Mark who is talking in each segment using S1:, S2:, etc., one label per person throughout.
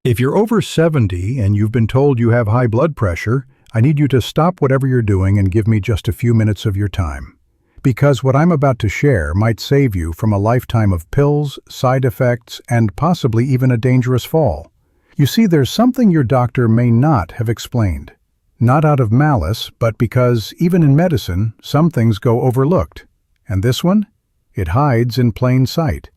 S1: If you're over 70 and you've been told you have high blood pressure, I need you to stop whatever you're doing and give me just a few minutes of your time. Because what I'm about to share might save you from a lifetime of pills, side effects, and possibly even a dangerous fall. You see, there's something your doctor may not have explained. Not out of malice, but because, even in medicine, some things go overlooked. And this one? It hides in plain sight.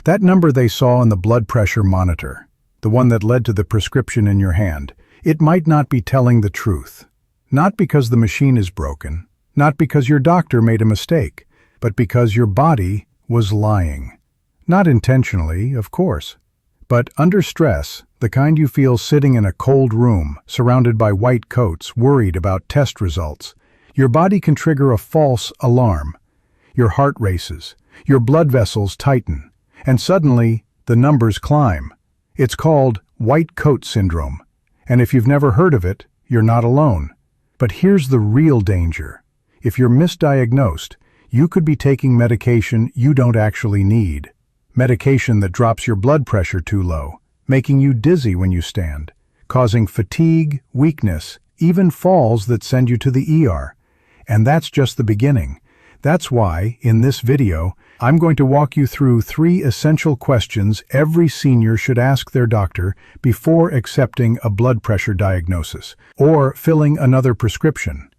S1: That number they saw on the blood pressure monitor, the one that led to the prescription in your hand, it might not be telling the truth. Not because the machine is broken, not because your doctor made a mistake, but because your body was lying. Not intentionally, of course, but under stress, the kind you feel sitting in a cold room, surrounded by white coats, worried about test results. Your body can trigger a false alarm. Your heart races, your blood vessels tighten, and suddenly the numbers climb. It's called white coat syndrome, and if you've never heard of it, you're not alone. But here's the real danger. If you're misdiagnosed, you could be taking medication you don't actually need. Medication that drops your blood pressure too low, making you dizzy when you stand, causing fatigue, weakness, even falls that send you to the ER. And that's just the beginning. That's why, in this video, I'm going to walk you through 3 essential questions every senior should ask their doctor before accepting a blood pressure diagnosis or filling another prescription.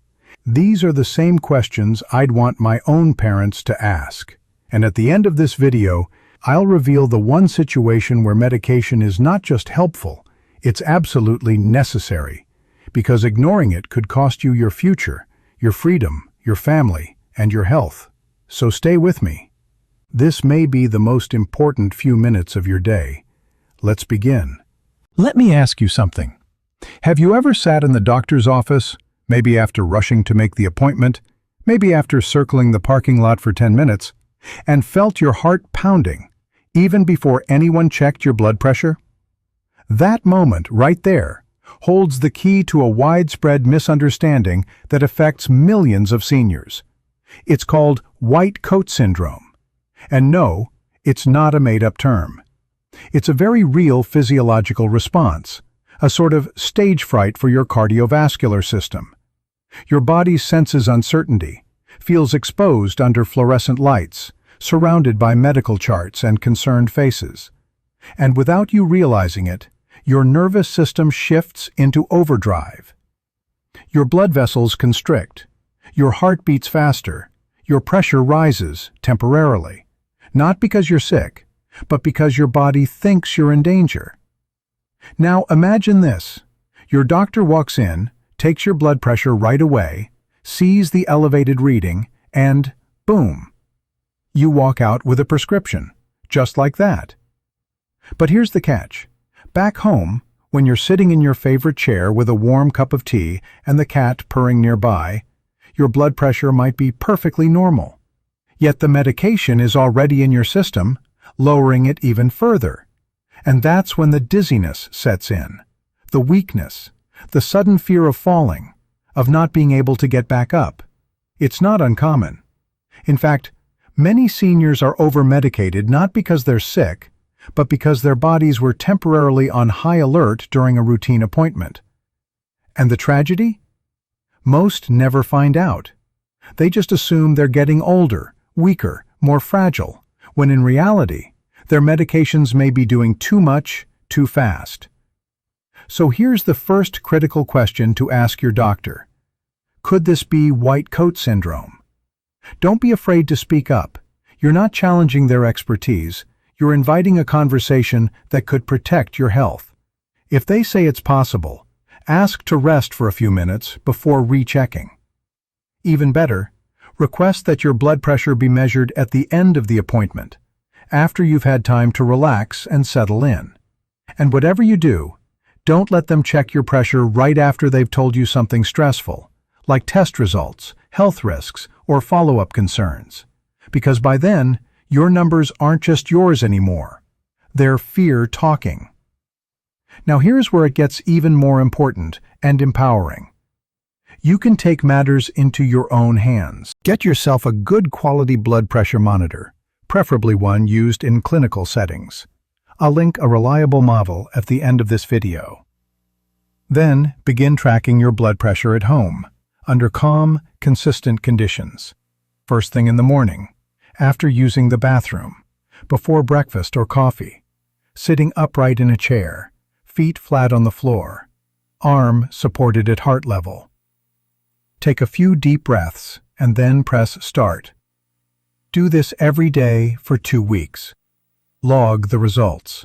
S1: These are the same questions I'd want my own parents to ask. And at the end of this video, I'll reveal the one situation where medication is not just helpful, it's absolutely necessary. Because ignoring it could cost you your future, your freedom, your family, and your health. So stay with me. This may be the most important few minutes of your day. Let's begin. Let me ask you something. Have you ever sat in the doctor's office, maybe after rushing to make the appointment, maybe after circling the parking lot for 10 minutes, and felt your heart pounding, even before anyone checked your blood pressure? That moment right there holds the key to a widespread misunderstanding that affects millions of seniors. It's called white coat syndrome. And no, it's not a made-up term. It's a very real physiological response, a sort of stage fright for your cardiovascular system. Your body senses uncertainty, feels exposed under fluorescent lights, surrounded by medical charts and concerned faces. And without you realizing it, your nervous system shifts into overdrive. Your blood vessels constrict, your heart beats faster, your pressure rises temporarily. Not because you're sick, but because your body thinks you're in danger. Now imagine this. Your doctor walks in, takes your blood pressure right away, sees the elevated reading, and boom, you walk out with a prescription, just like that. But here's the catch. Back home, when you're sitting in your favorite chair with a warm cup of tea and the cat purring nearby, your blood pressure might be perfectly normal. Yet the medication is already in your system, lowering it even further. And that's when the dizziness sets in, the weakness, the sudden fear of falling, of not being able to get back up. It's not uncommon. In fact, many seniors are over-medicated not because they're sick, but because their bodies were temporarily on high alert during a routine appointment. And the tragedy? Most never find out. They just assume they're getting older, weaker, more fragile, when in reality, their medications may be doing too much, too fast. So here's the first critical question to ask your doctor. Could this be white coat syndrome? Don't be afraid to speak up. You're not challenging their expertise. You're inviting a conversation that could protect your health. If they say it's possible, ask to rest for a few minutes before rechecking. Even better, request that your blood pressure be measured at the end of the appointment, after you've had time to relax and settle in. And whatever you do, don't let them check your pressure right after they've told you something stressful, like test results, health risks, or follow-up concerns. Because by then, your numbers aren't just yours anymore. They're fear talking. Now here's where it gets even more important and empowering. You can take matters into your own hands. Get yourself a good quality blood pressure monitor, preferably one used in clinical settings. I'll link a reliable model at the end of this video. Then, begin tracking your blood pressure at home, under calm, consistent conditions. First thing in the morning, after using the bathroom, before breakfast or coffee, sitting upright in a chair, feet flat on the floor, arm supported at heart level. Take a few deep breaths and then press start. Do this every day for 2 weeks. Log the results.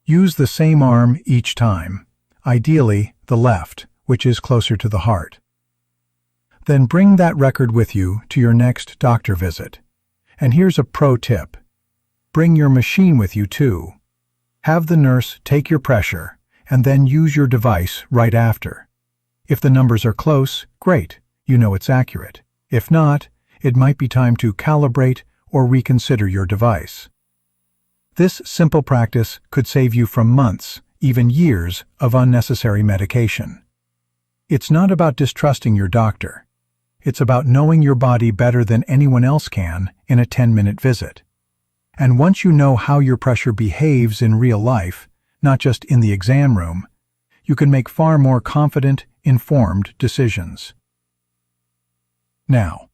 S1: Use the same arm each time, ideally the left, which is closer to the heart. Then bring that record with you to your next doctor visit. And here's a pro tip. Bring your machine with you too. Have the nurse take your pressure and then use your device right after. If the numbers are close, great, you know it's accurate. If not, it might be time to calibrate or reconsider your device. This simple practice could save you from months, even years, of unnecessary medication. It's not about distrusting your doctor. It's about knowing your body better than anyone else can in a 10-minute visit. And once you know how your pressure behaves in real life, not just in the exam room, you can make far more confident, informed decisions. Now,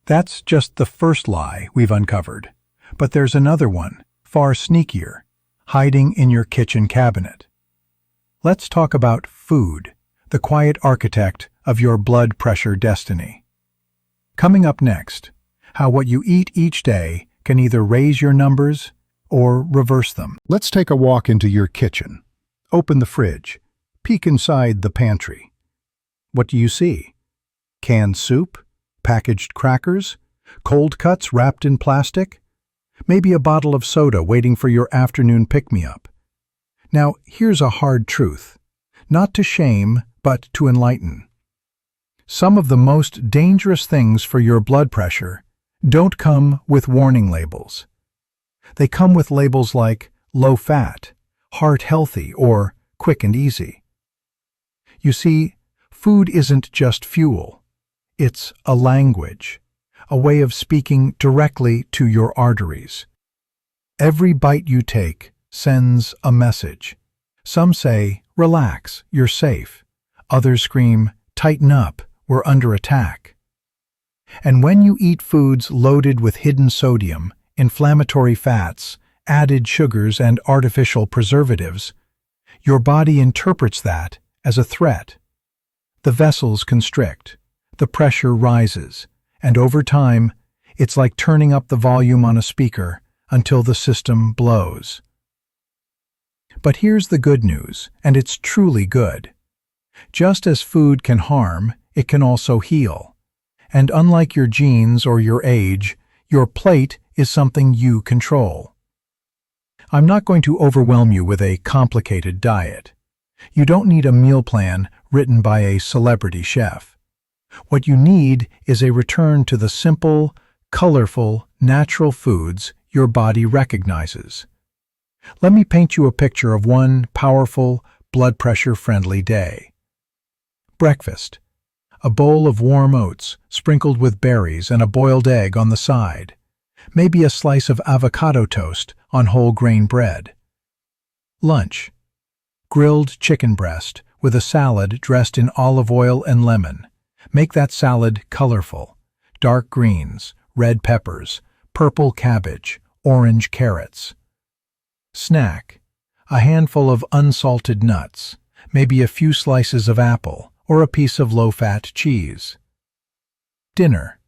S1: that's just the first lie we've uncovered, but there's another one, far sneakier, hiding in your kitchen cabinet. Let's talk about food, the quiet architect of your blood pressure destiny. Coming up next, how what you eat each day can either raise your numbers or reverse them. Let's take a walk into your kitchen. Open the fridge. Peek inside the pantry. What do you see? Canned soup? Packaged crackers? Cold cuts wrapped in plastic? Maybe a bottle of soda waiting for your afternoon pick-me-up. Now, here's a hard truth. Not to shame, but to enlighten. Some of the most dangerous things for your blood pressure don't come with warning labels. They come with labels like low fat, heart healthy, or quick and easy. You see, food isn't just fuel. It's a language, a way of speaking directly to your arteries. Every bite you take sends a message. Some say, relax, you're safe. Others scream, tighten up, we're under attack. And when you eat foods loaded with hidden sodium, inflammatory fats, added sugars, and artificial preservatives, your body interprets that as a threat. The vessels constrict, the pressure rises, and over time, it's like turning up the volume on a speaker until the system blows. But here's the good news, and it's truly good. Just as food can harm, it can also heal. And unlike your genes or your age, your plate is something you control. I'm not going to overwhelm you with a complicated diet. You don't need a meal plan written by a celebrity chef. What you need is a return to the simple, colorful, natural foods your body recognizes. Let me paint you a picture of one powerful, blood pressure-friendly day. Breakfast. A bowl of warm oats sprinkled with berries and a boiled egg on the side. Maybe a slice of avocado toast on whole grain bread. Lunch. Grilled chicken breast with a salad dressed in olive oil and lemon. Make that salad colorful. Dark greens, red peppers, purple cabbage, orange carrots. Snack. A handful of unsalted nuts, maybe a few slices of apple, or a piece of low-fat cheese. Dinner.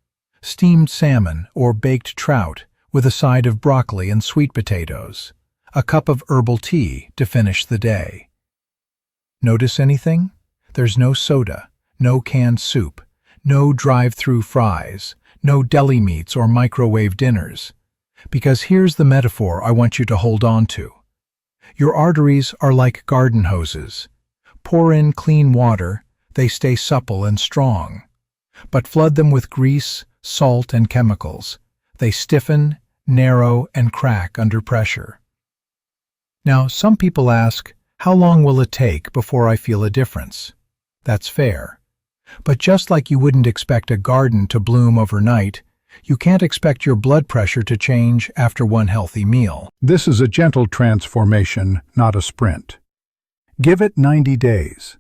S1: Steamed salmon or baked trout with a side of broccoli and sweet potatoes. A cup of herbal tea to finish the day. Notice anything? There's no soda, no canned soup, no drive-through fries, no deli meats or microwave dinners. Because here's the metaphor I want you to hold on to. Your arteries are like garden hoses. Pour in clean water, they stay supple and strong. But flood them with grease, salt, and chemicals. They stiffen, narrow, and crack under pressure. Now, some people ask, how long will it take before I feel a difference? That's fair. But just like you wouldn't expect a garden to bloom overnight,
S2: You can't expect your blood pressure to change after one healthy meal.
S1: This is a gentle transformation, not a sprint. Give it 90 days.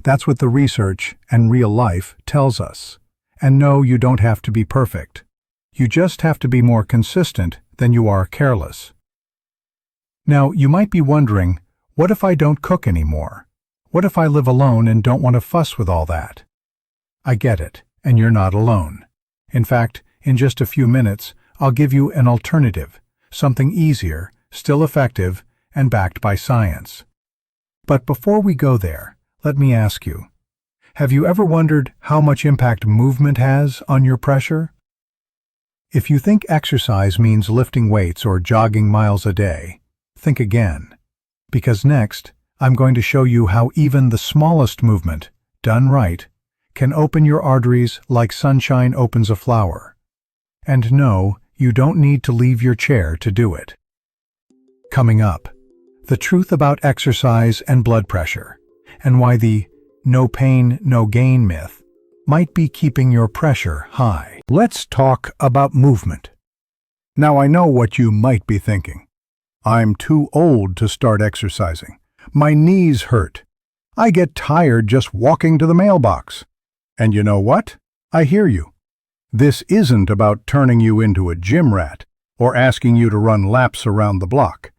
S1: That's what the research and real life tells us. And no, you don't have to be perfect. You just have to be more consistent than you are careless. Now, you might be wondering, what if I don't cook anymore? What if I live alone and don't want to fuss with all that? I get it, and you're not alone. In fact, in just a few minutes, I'll give you an alternative, something easier, still effective, and backed by science. But before we go there, let me ask you, have you ever wondered how much impact movement has on your pressure? If you think exercise means lifting weights or jogging miles a day, think again. Because next, I'm going to show you how even the smallest movement, done right, can open your arteries like sunshine opens a flower. And no, you don't need to leave your chair to do it. Coming up, the truth about exercise and blood pressure, and why the no pain, no gain myth might be keeping your pressure high. Let's talk about movement. Now I know what you might be thinking. I'm too old to start exercising. My knees hurt. I get tired just walking to the mailbox. And you know what? I hear you. This isn't about turning you into a gym rat or asking you to run laps around the block.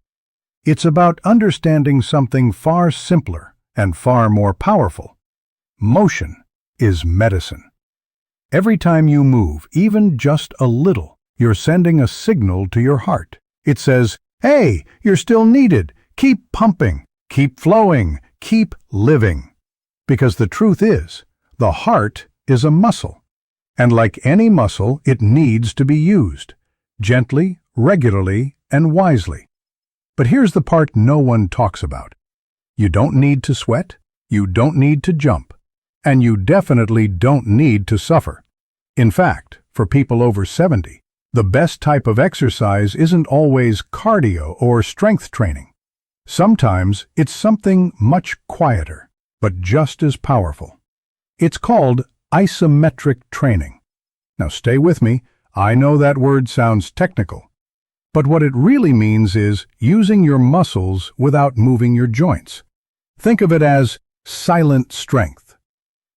S1: It's about understanding something far simpler and far more powerful. Motion is medicine. Every time you move, even just a little, you're sending a signal to your heart. It says, "Hey, you're still needed. Keep pumping, keep flowing, keep living." Because the truth is, the heart is a muscle. And like any muscle, it needs to be used, gently, regularly, and wisely. But here's the part no one talks about. You don't need to sweat, you don't need to jump, and you definitely don't need to suffer. In fact, for people over 70, the best type of exercise isn't always cardio or strength training. Sometimes it's something much quieter, but just as powerful. It's called isometric training. Now stay with me, I know that word sounds technical, but what it really means is using your muscles without moving your joints. Think of it as silent strength.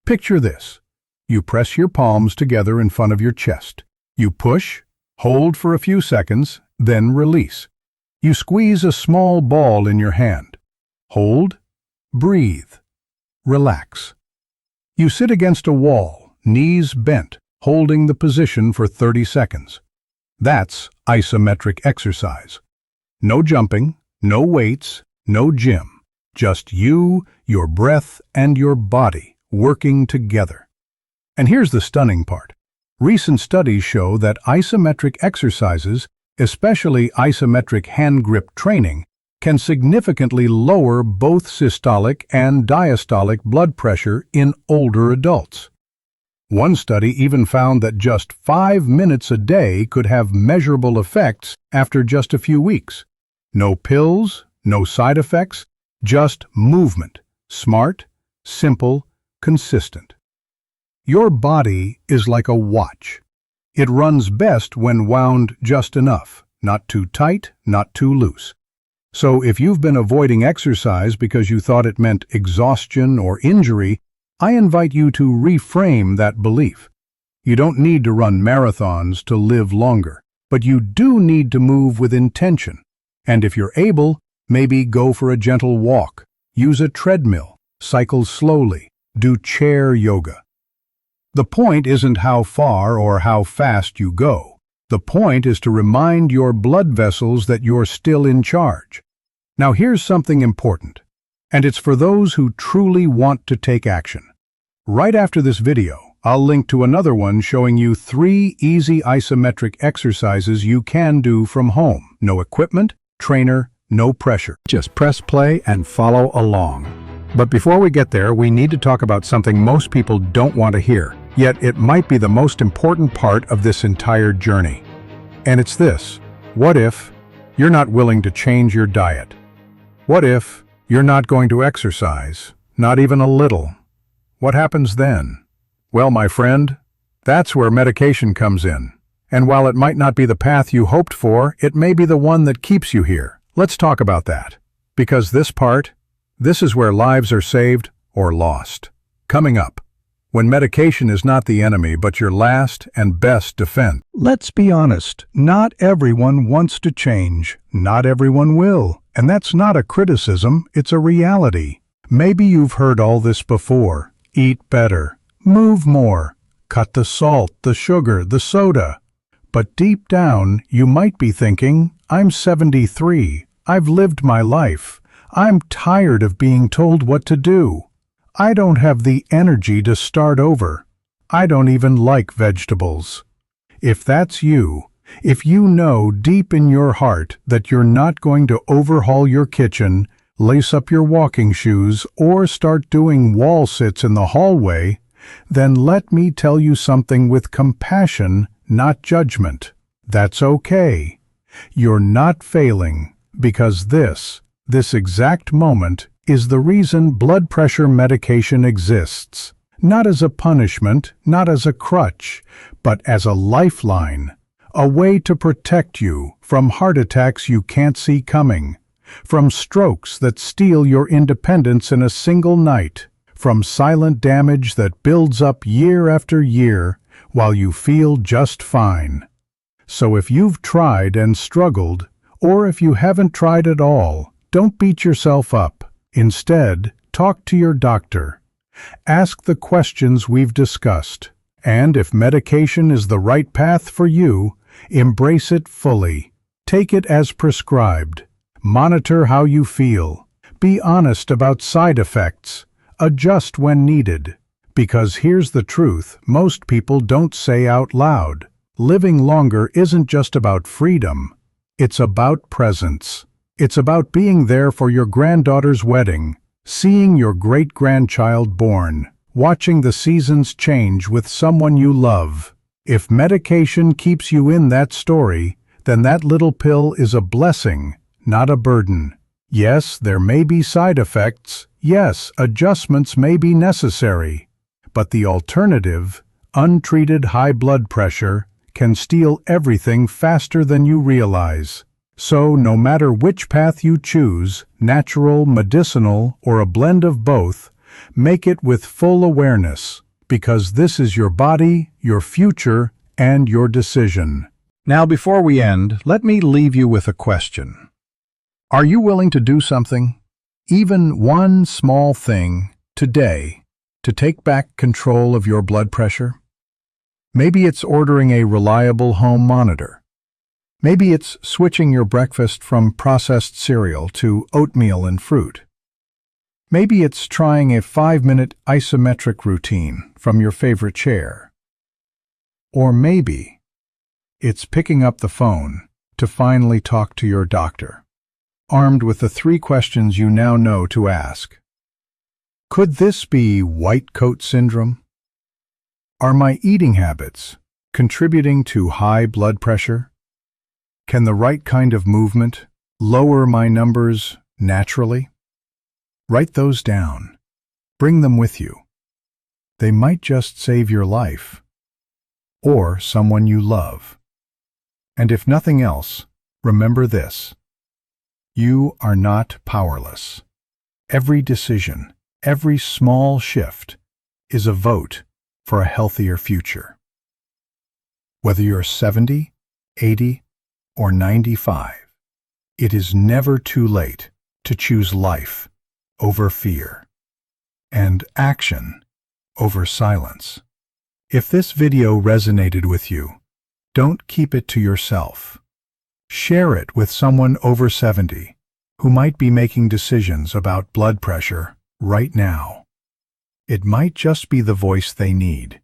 S1: Picture this. You press your palms together in front of your chest. You push, hold for a few seconds, then release. You squeeze a small ball in your hand. Hold, breathe, relax. You sit against a wall, knees bent, holding the position for 30 seconds. That's isometric exercise. No jumping, no weights, no gym. Just you, your breath, and your body working together. And here's the stunning part. Recent studies show that isometric exercises, especially isometric hand grip training, can significantly lower both systolic and diastolic blood pressure in older adults. One study even found that just 5 minutes a day could have measurable effects after just a few weeks. No pills, no side effects, just movement. Smart, simple, consistent. Your body is like a watch. It runs best when wound just enough, not too tight, not too loose. So if you've been avoiding exercise because you thought it meant exhaustion or injury, I invite you to reframe that belief. You don't need to run marathons to live longer, but you do need to move with intention. And if you're able, maybe go for a gentle walk, use a treadmill, cycle slowly, do chair yoga. The point isn't how far or how fast you go. The point is to remind your blood vessels that you're still in charge. Now here's something important, and it's for those who truly want to take action. Right after this video, I'll link to another one showing you 3 easy isometric exercises you can do from home. No equipment, trainer, no pressure. Just press play and follow along. But before we get there, we need to talk about something most people don't want to hear, yet it might be the most important part of this entire journey. And it's this: what if you're not willing to change your diet? What if you're not going to exercise, not even a little? What happens then? Well, my friend, that's where medication comes in. And while it might not be the path you hoped for, it may be the one that keeps you here. Let's talk about that. Because this is where lives are saved or lost. Coming up, when medication is not the enemy but your last and best defense.
S2: Let's be honest, not everyone wants to change. Not everyone will. And that's not a criticism, it's a reality. Maybe you've heard all this before. Eat better. Move more. Cut the salt, the sugar, the soda. But deep down, you might be thinking, I'm 73. I've lived my life. I'm tired of being told what to do. I don't have the energy to start over. I don't even like vegetables. If that's you, if you know deep in your heart that you're not going to overhaul your kitchen, lace up your walking shoes, or start doing wall sits in the hallway, then let me tell you something with compassion, not judgment. That's okay. You're not failing, because this exact moment is the reason blood pressure medication exists. Not as a punishment, not as a crutch, but as a lifeline. A way to protect you from heart attacks you can't see coming, from strokes that steal your independence in a single night, from silent damage that builds up year after year while you feel just fine. So if you've tried and struggled, or if you haven't tried at all, don't beat yourself up. Instead, talk to your doctor. Ask the questions we've discussed, and if medication is the right path for you, embrace it fully. Take it as prescribed. Monitor how you feel. Be honest about side effects. Adjust when needed. Because here's the truth most people don't say out loud. Living longer isn't just about freedom. It's about presence. It's about being there for your granddaughter's wedding, seeing your great-grandchild born, watching the seasons change with someone you love. If medication keeps you in that story, then that little pill is a blessing, not a burden. Yes, there may be side effects. Yes, adjustments may be necessary. But the alternative, untreated high blood pressure, can steal everything faster than you realize. So no matter which path you choose, natural, medicinal, or a blend of both, make it with full awareness, because this is your body, your future, and your decision. Now, before we end, let me leave you with a question. Are you willing to do something, even one small thing, today, to take back control of your blood pressure? Maybe it's ordering a reliable home monitor. Maybe it's switching your breakfast from processed cereal to oatmeal and fruit. Maybe it's trying a 5-minute isometric routine from your favorite chair. Or maybe it's picking up the phone to finally talk to your doctor, armed with the 3 questions you now know to ask. Could this be white coat syndrome? Are my eating habits contributing to high blood pressure? Can the right kind of movement lower my numbers naturally? Write those down. Bring them with you. They might just save your life, or someone you love. And if nothing else, remember this. You are not powerless. Every decision, every small shift, is a vote for a healthier future. Whether you're 70, 80, or 95, it is never too late to choose life over fear and action over silence. If this video resonated with you, don't keep it to yourself. Share it with someone over 70 who might be making decisions about blood pressure right now. It might just be the voice they need.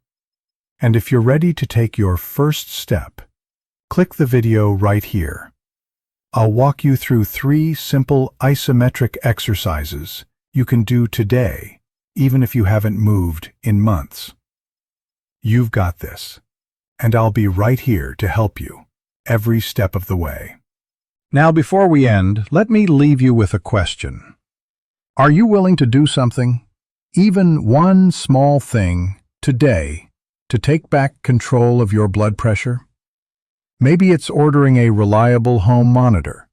S2: And if you're ready to take your first step, click the video right here. I'll walk you through 3 simple isometric exercises you can do today, even if you haven't moved in months. You've got this, and I'll be right here to help you every step of the way. Now, before we end, let me leave you with a question. Are you willing to do something, even one small thing, today, to take back control of your blood pressure?
S1: Maybe it's ordering a reliable home monitor.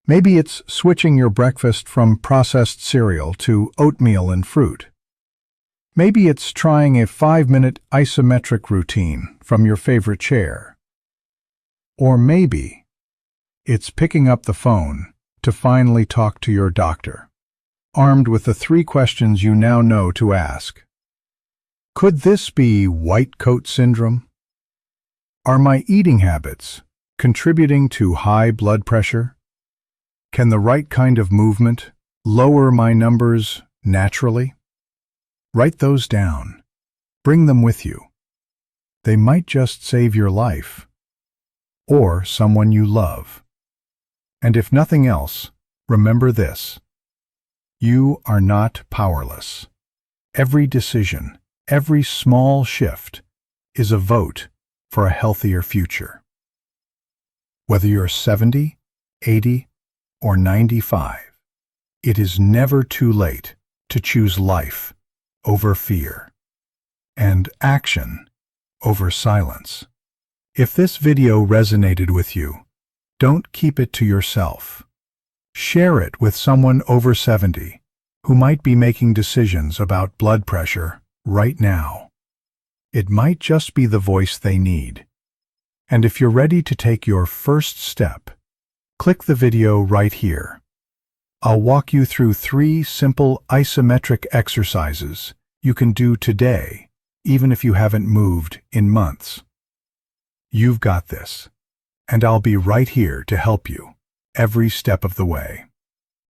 S1: Maybe it's switching your breakfast from processed cereal to oatmeal and fruit. Maybe it's trying a 5-minute isometric routine from your favorite chair. Or maybe it's picking up the phone to finally talk to your doctor, armed with the 3 questions you now know to ask. Could this be white coat syndrome? Are my eating habits contributing to high blood pressure? Can the right kind of movement lower my numbers naturally? Write those down. Bring them with you. They might just save your life, or someone you love. And if nothing else, remember this: you are not powerless. Every decision, every small shift, is a vote for a healthier future. Whether you're 70, 80, or 95, it is never too late to choose life over fear and action over silence. If this video resonated with you, don't keep it to yourself. Share it with someone over 70 who might be making decisions about blood pressure right now. It might just be the voice they need. And if you're ready to take your first step, click the video right here. I'll walk you through 3 simple isometric exercises you can do today, even if you haven't moved in months. You've got this, and I'll be right here to help you every step of the way.